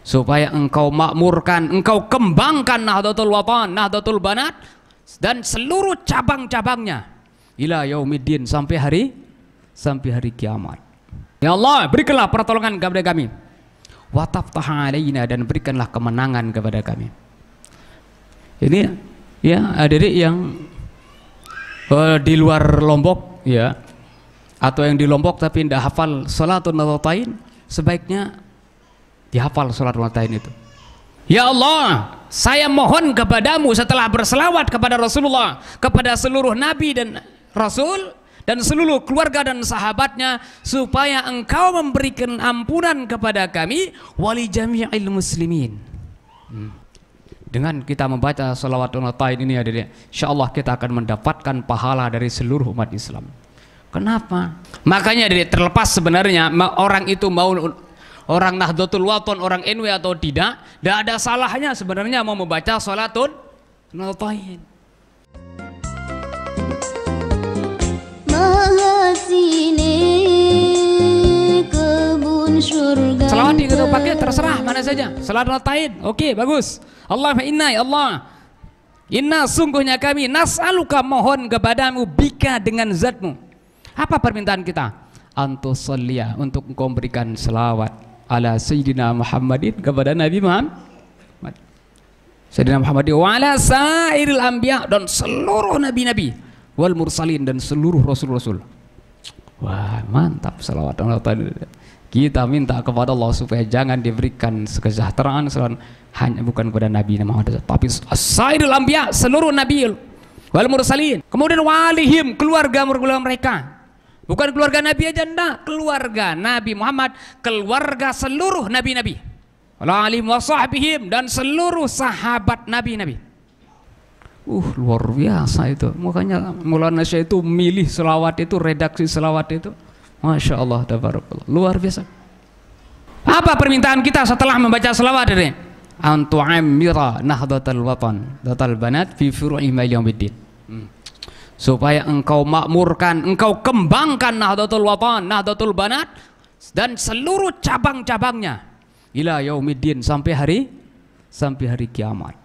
supaya engkau makmurkan, engkau kembangkan Nahdlatul Watan, Nahdlatul Banat dan seluruh cabang-cabangnya ila yaumiddin, sampai hari kiamat. Ya Allah, berikanlah pertolongan kepada kami. Wa taftah alaina, dan berikanlah kemenangan kepada kami. Ini ya adik-adik yang di luar Lombok ya, atau yang di Lombok tapi tidak hafal Salatul Nahdlatain, sebaiknya dihafal Salatul Nahdlatain itu. Ya Allah, saya mohon kepadamu setelah berselawat kepada Rasulullah, kepada seluruh nabi dan rasul dan seluruh keluarga dan sahabatnya, supaya engkau memberikan ampunan kepada kami wali jami'il muslimin. Dengan kita membaca Salawatul Nahdlatain ini insyaallah kita akan mendapatkan pahala dari seluruh umat Islam. Kenapa? Makanya terlepas sebenarnya orang itu mau orang Nahdlatul Watan, orang NW atau tidak ada salahnya sebenarnya mau membaca Salatul Nahdlatain. Selawat di kita pakai terserah mana saja. Salatul Nahdlatain, oke, bagus. Allahumma inna, ya Allah, inna sungguhnya kami nas'aluka, mohon kepadamu, bika dengan zatmu. Apa permintaan kita? Antusalliya, untuk engkau memberikan selawat ala Sayyidina Muhammadin, kepada Nabi Muhammad Sayyidina Muhammad, wa ala sairil anbiya, dan seluruh nabi-nabi, wal mursalin, dan seluruh rasul-rasul. Wah, mantap selawat. Kita minta kepada Allah supaya jangan diberikan kesejahteraan hanya bukan kepada Nabi Muhammad, tapi sairil anbiya, seluruh nabi, wal mursalin, kemudian walihim, keluarga mereka. Bukan keluarga Nabi aja, enggak, keluarga Nabi Muhammad, keluarga seluruh nabi-nabi, walihim wa sahbihim, dan seluruh sahabat nabi-nabi. Luar biasa itu. Makanya Maulana Syekh itu milih selawat itu, redaksi selawat itu, Masya Allah, tabarakallah, luar biasa. Apa permintaan kita setelah membaca selawat ini? Antu'amira Nahdlatul Watan, Nahdlatul Banat fi furu'i yaumiddin, supaya engkau makmurkan, engkau kembangkan Nahdlatul Watan, Nahdlatul Banat dan seluruh cabang-cabangnya ila yaumiddin, sampai hari kiamat.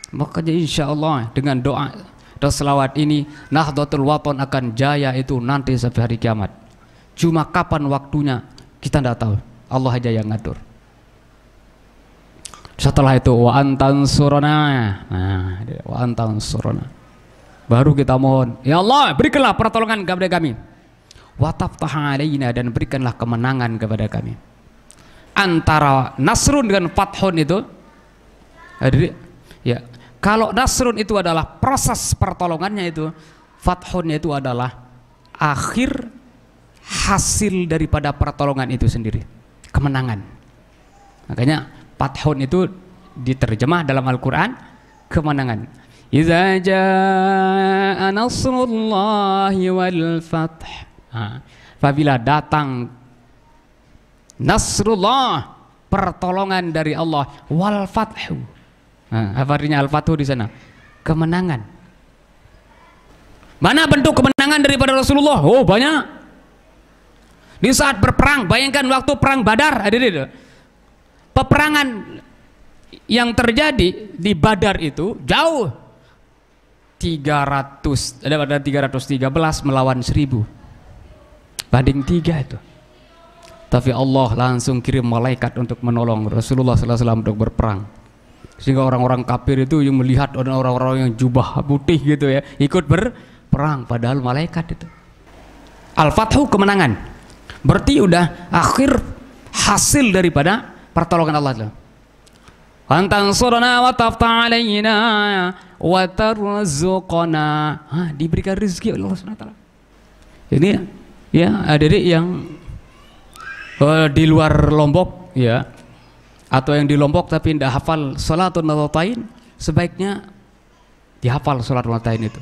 Makanya insya Allah dengan doa dan selawat ini Nahdlatul Watan akan jaya itu nanti sampai hari kiamat. Cuma kapan waktunya kita tidak tahu, Allah aja yang ngatur. Setelah itu wa antansurana, wa antansurana, baru kita mohon, ya Allah, berikanlah pertolongan kepada kami. Wa taftah alaina, dan berikanlah kemenangan kepada kami. Antara nasrun dengan fathun itu, ya, kalau nasrun itu adalah proses pertolongannya, itu fathunnya itu adalah akhir hasil daripada pertolongan itu sendiri, kemenangan. Makanya fathun itu diterjemah dalam Al-Quran kemenangan. Iza jaa nasrullahi wal fath, apabila datang nasrullah, pertolongan dari Allah, wal fathu, apa artinya al-fathu di sana? Kemenangan. Mana bentuk kemenangan daripada Rasulullah? Oh, banyak. Di saat berperang, bayangkan waktu perang Badar, peperangan yang terjadi di Badar itu jauh, 313 melawan 1000, banding 3 itu. Tapi Allah langsung kirim malaikat untuk menolong Rasulullah SAW untuk berperang, sehingga orang-orang kafir itu yang melihat orang-orang yang jubah putih gitu ya ikut berperang, padahal malaikat itu. Al-Fathu, kemenangan, berarti udah akhir hasil daripada pertolongan Allah. Antansurna wa taftah alaina wa tarzuqna, diberikan rezeki oleh Allah SWT. Ini ya adik-adik yang di luar Lombok ya, atau yang di Lombok tapi tidak hafal Salatul Nahdlatain, sebaiknya dihafal Salatul Nahdlatain itu.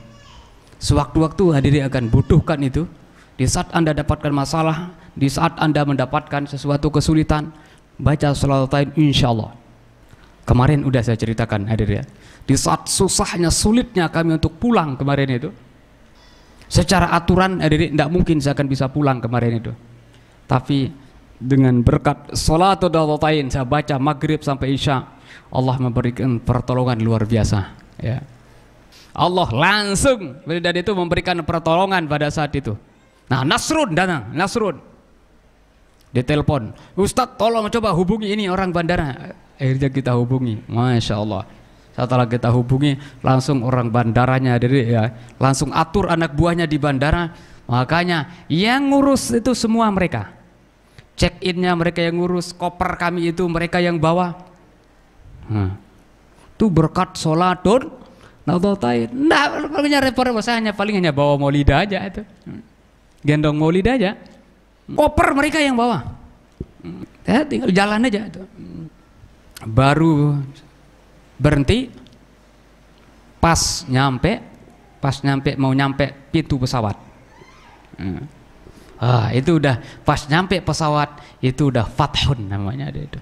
Sewaktu-waktu hadirin akan butuhkan itu. Di saat Anda dapatkan masalah, di saat Anda mendapatkan sesuatu kesulitan, baca Salatul Nahdlatain, insya Allah. Kemarin udah saya ceritakan hadir ya, di saat susahnya, sulitnya kami untuk pulang kemarin itu, secara aturan hadir tidak mungkin saya akan bisa pulang kemarin itu, tapi dengan berkat salatul darratain saya baca maghrib sampai isya, Allah memberikan pertolongan luar biasa ya. Allah langsung dari itu memberikan pertolongan pada saat itu. Nah, Nasrun datang, Nasrun ditelepon, Ustadz tolong coba hubungi ini orang bandara. Akhirnya kita hubungi, Masya Allah. Setelah kita hubungi, langsung orang bandaranya ya, langsung atur anak buahnya di bandara. Makanya yang ngurus itu semua mereka, check innya mereka yang ngurus, koper kami itu mereka yang bawa. Itu berkat sholatun darratain. Nah, punya repot, saya paling hanya bawa maulida aja itu, gendong maulida aja, koper mereka yang bawa. Saya tinggal jalan aja itu. Baru berhenti pas nyampe mau nyampe pintu pesawat. Itu udah pas nyampe pesawat itu udah fathun namanya itu.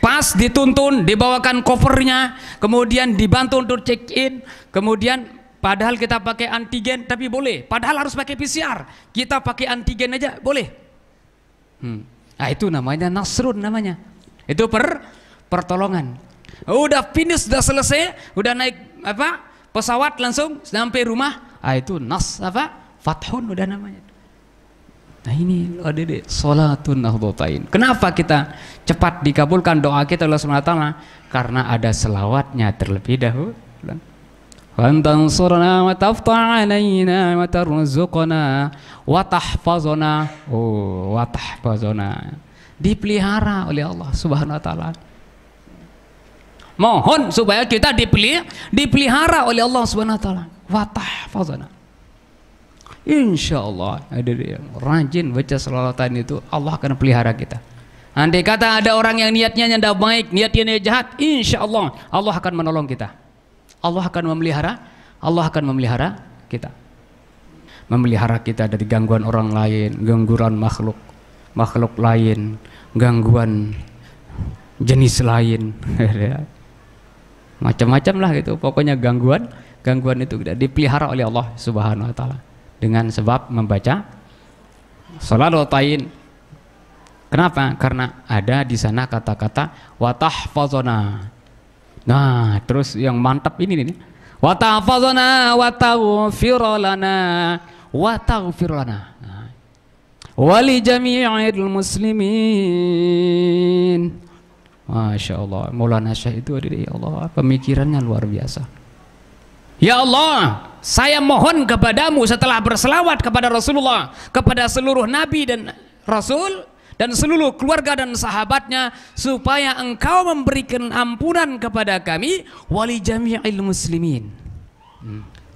Pas dituntun, dibawakan covernya, kemudian dibantu untuk check in, kemudian padahal kita pakai antigen tapi boleh, padahal harus pakai PCR, kita pakai antigen aja boleh. Nah, itu namanya Nasrun namanya. Itu pertolongan. Udah finish, udah selesai, udah naik pesawat langsung sampai rumah. Itu fathun udah namanya. Nah, ini adik-adik salatun darratain. Kenapa kita cepat dikabulkan doa kita oleh Allah SWT? Karena ada selawatnya terlebih dahulu. Wantansurna wa taftah alaina wa tarzuqna wa tahfazna. Wa tahfazna. Dipelihara oleh Allah Subhanahu wa taala. Mohon supaya kita dipelihara oleh Allah Subhanahu wa taala. Wa tahfazna. Insyaallah ada yang rajin baca selawatan itu, Allah akan pelihara kita. Andai kata ada orang yang niatnya tidak baik, niatnya jahat, insyaallah Allah akan menolong kita. Allah akan memelihara kita. Memelihara kita dari gangguan orang lain, gangguan makhluk lain, gangguan jenis lain. Macam-macam lah gitu. Pokoknya gangguan itu dipelihara oleh Allah Subhanahu wa taala dengan sebab membaca salatul darratain. Kenapa? Karena ada di sana kata-kata wa tahfazna. Nah, terus yang mantap ini nih. Wa tahfazna wa taghfir lana wa taghfir lana. Wa li jami'il muslimin. Masya Allah, Maulana Syekh itu ada ya Allah, pemikirannya luar biasa. Ya Allah, saya mohon kepadamu setelah berselawat kepada Rasulullah, kepada seluruh Nabi dan Rasul dan seluruh keluarga dan sahabatnya, supaya engkau memberikan ampunan kepada kami wali jami'il muslimin.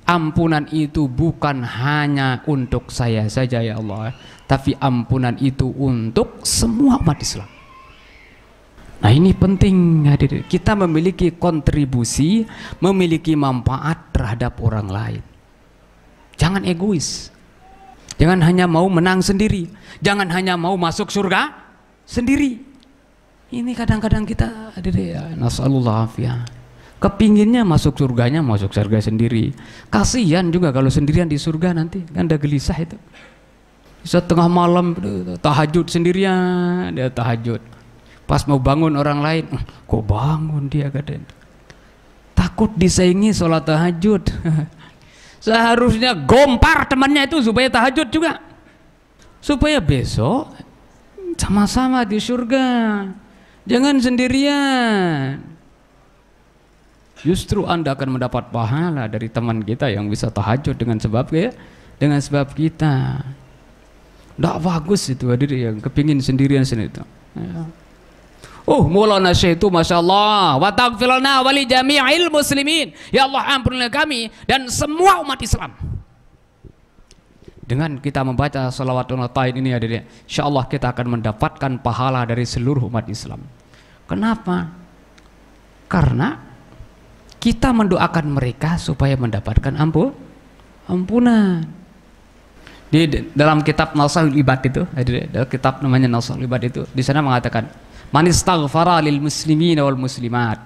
Ampunan itu bukan hanya untuk saya saja ya Allah, tapi ampunan itu untuk semua umat Islam. Nah, ini penting, kita memiliki kontribusi, memiliki manfaat terhadap orang lain. Jangan egois, jangan hanya mau menang sendiri, jangan hanya mau masuk surga sendiri. Ini kadang-kadang kita nasallallahu afiyah, kepinginnya masuk surga sendiri. Kasihan juga kalau sendirian di surga nanti, kan udah gelisah itu. Bisa tengah malam tahajud sendirian, dia tahajud. Pas mau bangun orang lain, kok bangun dia kadang. Takut disaingi sholat tahajud. Seharusnya gompar temannya itu supaya tahajud juga, supaya besok sama-sama di surga, jangan sendirian. Justru Anda akan mendapat pahala dari teman kita yang bisa tahajud dengan sebab kita. Tidak bagus itu hadir yang kepingin sendirian itu. Ya. Maulana Syekh itu Masya Allah, wa taghfir lana wa li jami'il muslimin. Ya Allah, ampunilah kami dan semua umat Islam. Dengan kita membaca salawatul darratain ini insyaallah kita akan mendapatkan pahala dari seluruh umat Islam. Kenapa? Karena kita mendoakan mereka supaya mendapatkan ampunan. Di dalam kitab Nasaihul Ibad itu, dalam kitab namanya Nasaihul Ibad itu, di sana mengatakan man istaghfara lil muslimin wal muslimat.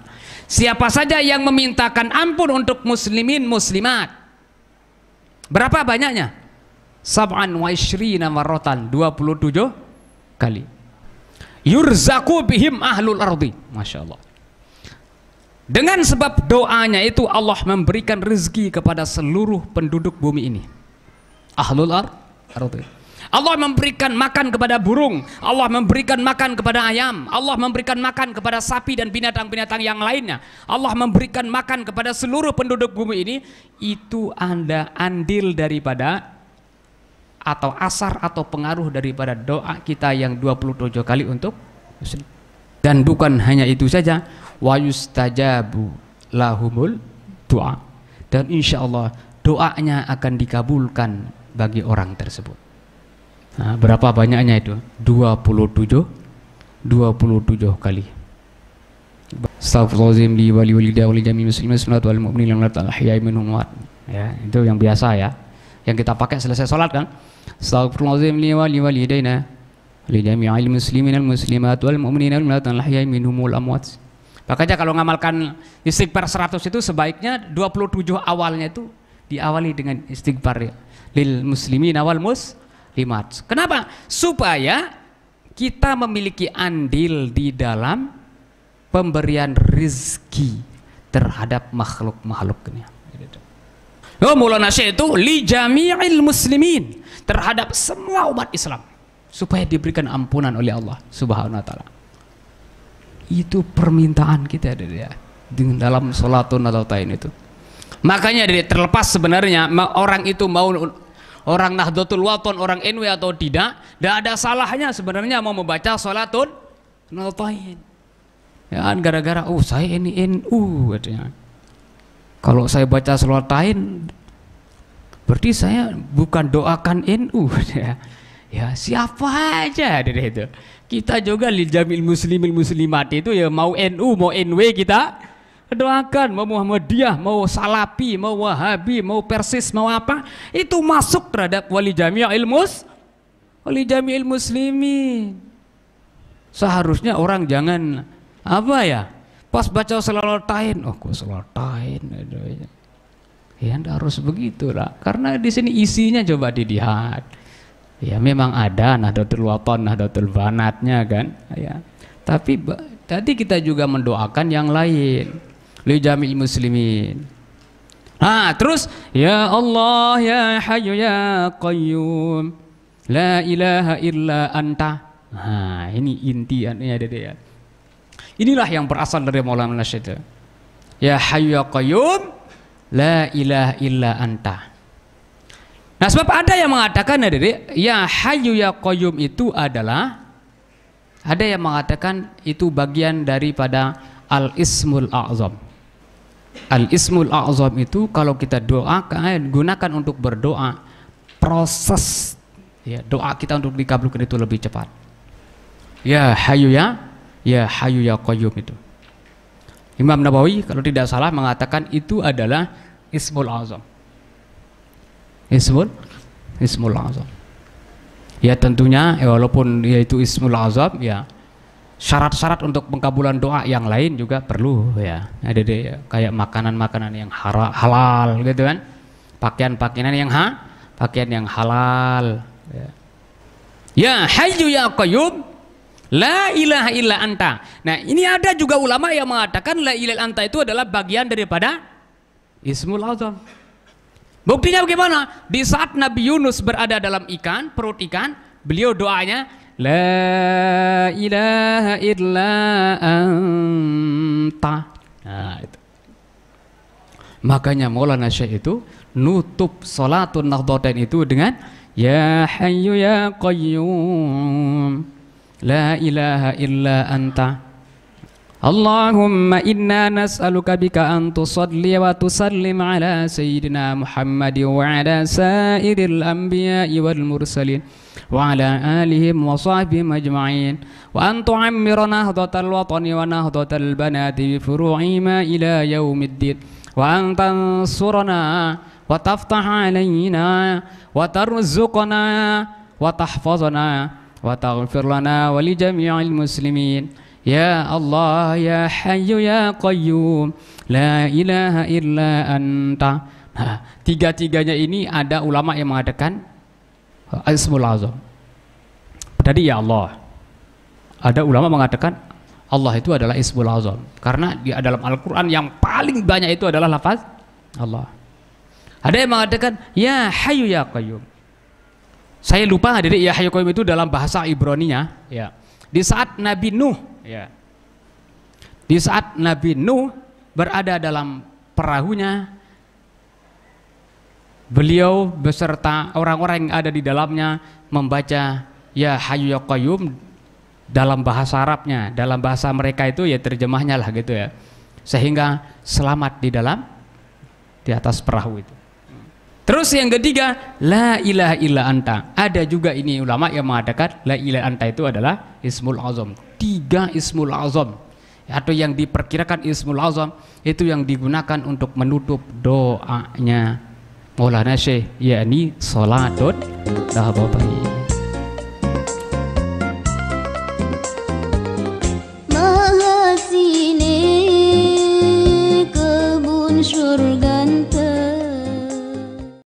Siapa saja yang memintakan ampun untuk muslimin muslimat. Berapa banyaknya? Sab'an wa ishrina marratan, 27 kali. yurzaqu bihim ahlul ardi. Masya Allah. Dengan sebab doanya itu Allah memberikan rezeki kepada seluruh penduduk bumi ini. Ahlul ardi. Allah memberikan makan kepada burung, Allah memberikan makan kepada ayam, Allah memberikan makan kepada sapi dan binatang-binatang yang lainnya. Allah memberikan makan kepada seluruh penduduk bumi ini. Itu Anda andil daripada atau asar atau pengaruh daripada doa kita yang 27 kali untuk muslim. Dan bukan hanya itu saja, wa yustajabu lahumul doa, dan insya Allah doanya akan dikabulkan bagi orang tersebut. Nah, berapa banyaknya itu? 27 kali. Astaghfirullahaladzim li wali walidah wali jami muslimin wal mu'minin wal ahya'i minhum. Ya, itu yang biasa ya. Yang kita pakai selesai sholat kan? Astaghfirullahaladzim li wali walidaina wali jami'il muslimin wal muslimat wal mu'minin wal ahya'i minhum wal amwat. Makanya kalau ngamalkan istighfar 100 itu sebaiknya 27 awalnya itu diawali dengan istighfar lil muslimin wal muslimat. Kenapa? Supaya kita memiliki andil di dalam pemberian rezeki terhadap makhluk-makhluknya. Oh, Maulana Syekh itu li jami'il muslimin, terhadap semua umat Islam, supaya diberikan ampunan oleh Allah Subhanahu wa taala. Itu permintaan kita ya, dengan dalam sholatun atau tain itu. Makanya terlepas sebenarnya orang itu mau orang Nahdlatul Wathon, orang NW atau tidak ada salahnya sebenarnya mau membaca sholatun natain. Ya, gara-gara saya ini NU katanya. Kalau saya baca sholatain berarti saya bukan doakan NU ya. Ya siapa aja dari itu. Kita juga lil jamil muslimil muslimat itu ya, mau NU mau NW kita doakan, mau Muhammadiyah, mau Salafi, mau Wahabi, mau Persis, mau apa, itu masuk terhadap wali jami'il muslimin. Seharusnya orang jangan apa ya, pas baca sholatain, kok sholatain, ya enggak harus begitu lah, karena di sini isinya coba dilihat. Ya memang ada Nahdlatul Wathon, Nahdlatul Banatnya kan, ya. Tapi tadi kita juga mendoakan yang lain. Li jami'il muslimin. Terus ya Allah ya Hayyu ya Qayyum la ilaha illa anta. Ini intiannya ya. Inilah yang berasal dari Maulana Syekh. Ya Hayyu ya Qayyum la ilaha illa anta. Nah, sebab ada yang mengatakan ya Hayyu ya Qayyum itu adalah, ada yang mengatakan itu bagian daripada al-ismul a'zam. Al-ismul a'zam itu kalau kita doakan, gunakan untuk berdoa, proses ya doa kita untuk dikabulkan itu lebih cepat. Ya Hayyu ya Hayyu ya Qayyum itu. Imam Nawawi kalau tidak salah mengatakan itu adalah ismul a'zam. Ismul a'zam. Ya tentunya walaupun yaitu ismul a'zam ya, syarat-syarat untuk pengkabulan doa yang lain juga perlu ya. Ada ya, kayak makanan-makanan yang halal gitu kan, pakaian-pakaian yang halal ya. Ya Hayyu ya Qayyum la ilaha illa anta. Nah ini ada juga ulama yang mengatakan la ilaha illa anta itu adalah bagian daripada ismul a'zam. Buktinya bagaimana? Di saat Nabi Yunus berada dalam perut ikan, beliau doanya la ilaha illa anta. Nah, itu. Makanya Maulana Syekh itu nutup sholatun nahdlatain itu dengan ya Hayyu ya Qayyum la ilaha illa anta. Allahumma inna nas'aluka bika an tusalli wa tusallim ala sayyidina Muhammad wa ala sairil anbiya'i wal mursalin wa ala alihim wa sahbihim ajma'in wa an tu'ammira nahdlatal watani wa nahdlatal banati bi furu'ima ila yaumiddin wa an tansurana wa taftah alaina wa tarzuqna wa tahfazna wa taghfir lana wa li jami'il muslimin. Ya Allah ya Hayyu ya Qayyum la ilaha illa anta. Nah, tiga-tiganya ini ada ulama yang mengatakan ismul a'zam. Tadi ya Allah, Ada ulama mengatakan Allah itu adalah Ismul Azam karena di dalam Al-Quran yang paling banyak itu adalah lafaz Allah. Ada yang mengatakan ya Hayyu ya Qayyum. Saya lupa hadirin, ya Hayyu Qayyum itu dalam bahasa Ibraninya ya. Di saat Nabi Nuh ya, di saat Nabi Nuh berada dalam perahunya, beliau beserta orang-orang yang ada di dalamnya membaca ya Hayyu ya Qayyum dalam bahasa Arabnya, dalam bahasa mereka itu ya terjemahnya lah gitu ya, sehingga selamat di atas perahu itu. Terus yang ketiga, la ilaha illa anta. Ada juga ini ulama yang mengatakan la ilaha anta itu adalah Ismul Azam. 3 Ismul Azam atau yang diperkirakan Ismul Azam itu yang digunakan untuk menutup doanya Maulana Syekh, yakni salatut tahbabai.